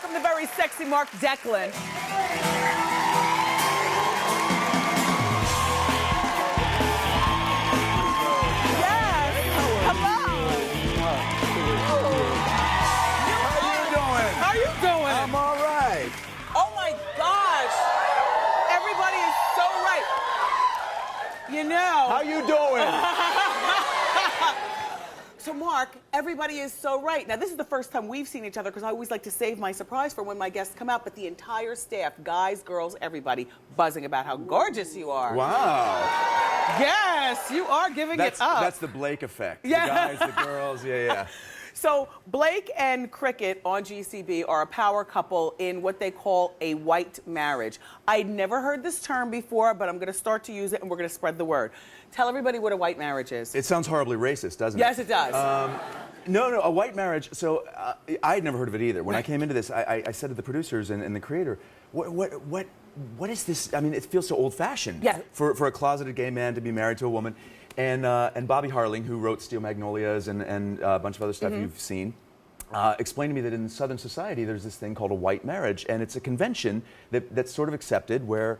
welcome the very sexy Mark Deklin. Yes. Hello. How you doing? I'm all right. Oh my gosh. Everybody is so right. You know. How you doing? So Mark, everybody is so right. Now this is the first time we've seen each other because I always like to save my surprise for when my guests come out, but the entire staff, guys, girls, everybody, buzzing about how gorgeous you are. Wow. Yes, you are giving it up. That's the Blake effect. Yeah. The guys, the girls, yeah. So Blake and Cricket on GCB are a power couple in what they call a white marriage. I'd never heard this term before, but I'm going to start to use it and we're going to spread the word. Tell everybody what a white marriage is. It sounds horribly racist, doesn't it? Yes, it does. No, a white marriage. So I had never heard of it either. When I came into this, I said to the producers and the creator, what is this? I mean, it feels so old-fashioned. Yeah. For a closeted gay man to be married to a woman. And Bobby Harling, who wrote Steel Magnolias and a bunch of other stuff you've seen, explained to me that in Southern society there's this thing called a white marriage, and it's a convention that's sort of accepted where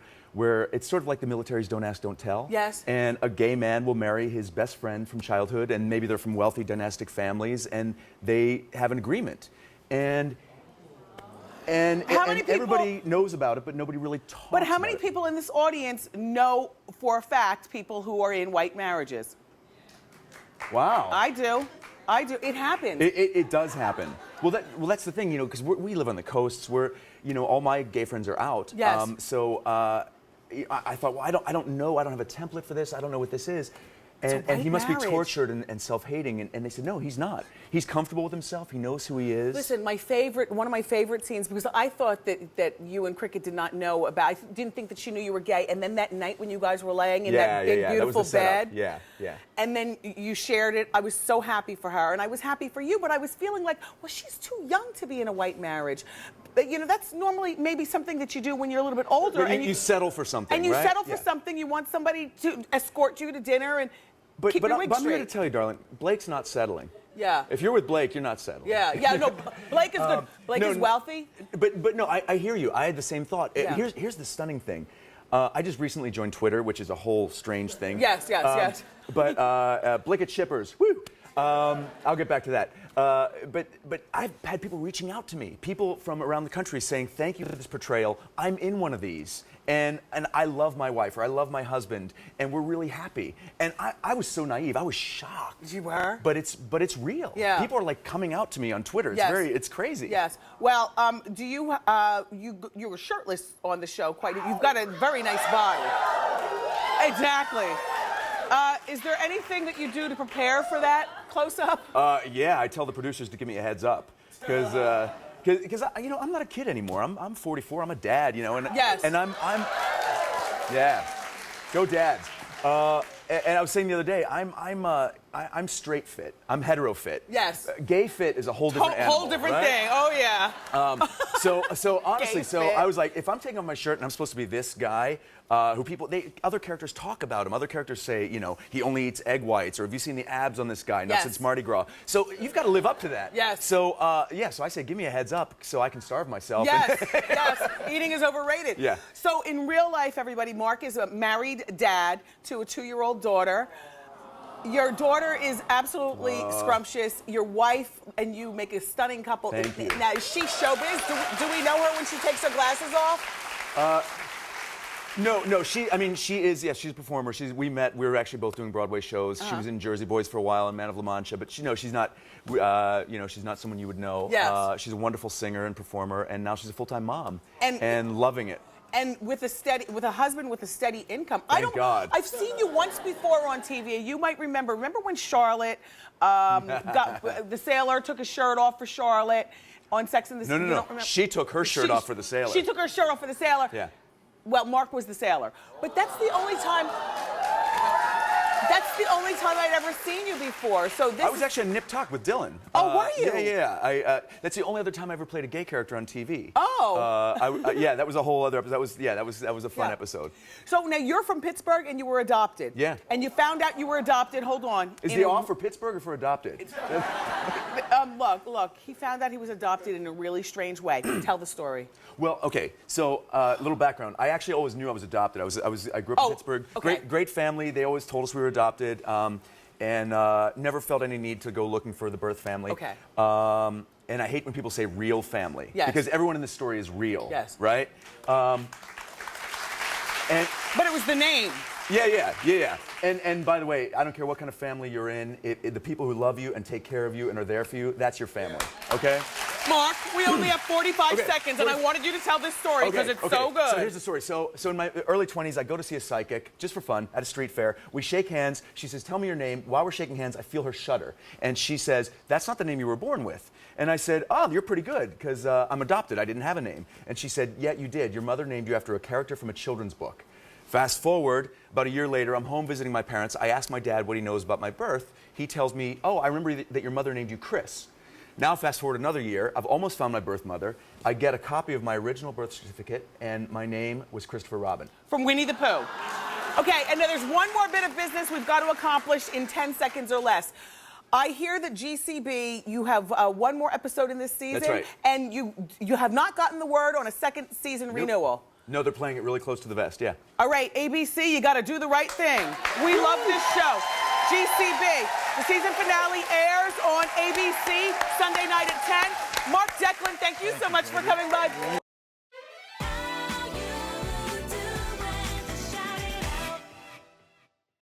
it's sort of like the military's don't ask, don't tell. Yes. And a gay man will marry his best friend from childhood, and maybe they're from wealthy dynastic families, and they have an agreement. And everybody knows about it, but nobody really talks about it. But how many people in this audience know for a fact people who are in white marriages? Wow. I do. It happens. It does happen. Well, that's the thing, because we live on the coasts. All my gay friends are out. Yes. So I thought, well, I don't know. I don't have a template for this. I don't know what this is. And he must be tortured and self-hating. And they said, no, he's not. He's comfortable with himself. He knows who he is. Listen, one of my favorite scenes, because I thought that you and Cricket did not know about, I didn't think that she knew you were gay. And then that night when you guys were laying in that big, beautiful bed. Yeah. And then you shared it. I was so happy for her. And I was happy for you, but I was feeling like, well, she's too young to be in a white marriage. But, that's normally maybe something that you do when you're a little bit older. And you settle for something, and you right? settle for something. You want somebody to escort you to dinner and keep your wig But I'm straight. here to tell you, darling, Blake's not settling. Yeah. If you're with Blake, you're not settling. Yeah, no, Blake is good. Blake is wealthy. But no, I hear you. I had the same thought. Yeah. Here's the stunning thing. I just recently joined Twitter, which is a whole strange thing. Yes. But Blake at Shippers, woo! I'll get back to that. But I've had people reaching out to me, people from around the country saying, thank you for this portrayal. I'm in one of these. And I love my wife, or I love my husband, and we're really happy. And I was so naive. I was shocked. You were? But it's real. Yeah. People are like coming out to me on Twitter. It's crazy. Yes. Well, do you you were shirtless on the show you've got a very nice body. Exactly. Is there anything that you do to prepare for that close-up? Yeah, I tell the producers to give me a heads up. Because I'm not a kid anymore. I'm 44. I'm a dad, and yes. And yeah, go dads. And I was saying the other day, I'm straight fit. I'm hetero fit. Yes. Gay fit is a whole different animal. Whole different right? thing. Oh yeah. So honestly, Gay I was like, if I'm taking off my shirt and I'm supposed to be this guy, who other characters talk about him. Other characters say, he only eats egg whites, or have you seen the abs on this guy? Not Yes. since Mardi Gras. So you've got to live up to that. Yes. So so I say, give me a heads up so I can starve myself. Yes, yes. Eating is overrated. Yeah. So in real life, everybody, Mark is a married dad to a 2-year-old daughter. Your daughter is absolutely scrumptious. Your wife and you make a stunning couple. Thank you. Now, is she showbiz? Do we know her when she takes her glasses off? No, she is, yes, she's a performer. We were actually both doing Broadway shows. She was in Jersey Boys for a while and Man of La Mancha, but she's not, she's not someone you would know. Yes. She's a wonderful singer and performer, and now she's a full-time mom And loving it. And with a husband with a steady income. Thank God. I've seen you once before on TV. You might remember. Remember when Charlotte the sailor took his shirt off for Charlotte on Sex and the City? No. She took her shirt off for the sailor. She took her shirt off for the sailor. Yeah. Well, Mark was the sailor. But that's the only time. That's the only time I'd ever seen you before. So this I was actually on Nip Talk with Dylan. Oh, were you? Yeah. That's the only other time I ever played a gay character on TV. Oh. Yeah, that was a whole other episode. That was a fun episode. So now you're from Pittsburgh and you were adopted. Yeah. And you found out you were adopted. Hold on. Is the off for Pittsburgh or for adopted? Look. He found out he was adopted in a really strange way. Tell the story. Well, okay. So, little background. I actually always knew I was adopted. I grew up in Pittsburgh. Okay. Great family. They always told us we were adopted, and never felt any need to go looking for the birth family. Okay. And I hate when people say real family. Yes. Because everyone in this story is real. Yes. Right. And But it was the name. Yeah. And by the way, I don't care what kind of family you're in. The people who love you and take care of you and are there for you, that's your family. Okay. Mark, we only have 45 seconds, and I wanted you to tell this story because it's so good. So here's the story. So in my early 20s, I go to see a psychic just for fun at a street fair. We shake hands. She says, "Tell me your name." While we're shaking hands, I feel her shudder, and she says, "That's not the name you were born with." And I said, "Oh, you're pretty good because I'm adopted. I didn't have a name." And she said, "Yeah, you did. Your mother named you after a character from a children's book." Fast forward, about a year later, I'm home visiting my parents. I ask my dad what he knows about my birth. He tells me, "Oh, I remember that your mother named you Chris." Now, fast forward another year, I've almost found my birth mother. I get a copy of my original birth certificate, and my name was Christopher Robin. From Winnie the Pooh. Okay, and now there's one more bit of business we've got to accomplish in 10 seconds or less. I hear that GCB, you have one more episode in this season. That's right. And you have not gotten the word on a second season renewal. No, they're playing it really close to the vest, yeah. All right, ABC, you got to do the right thing. We love this show. GCB, the season finale airs on ABC Sunday night at 10. Mark Deklin, thank you so much for coming by.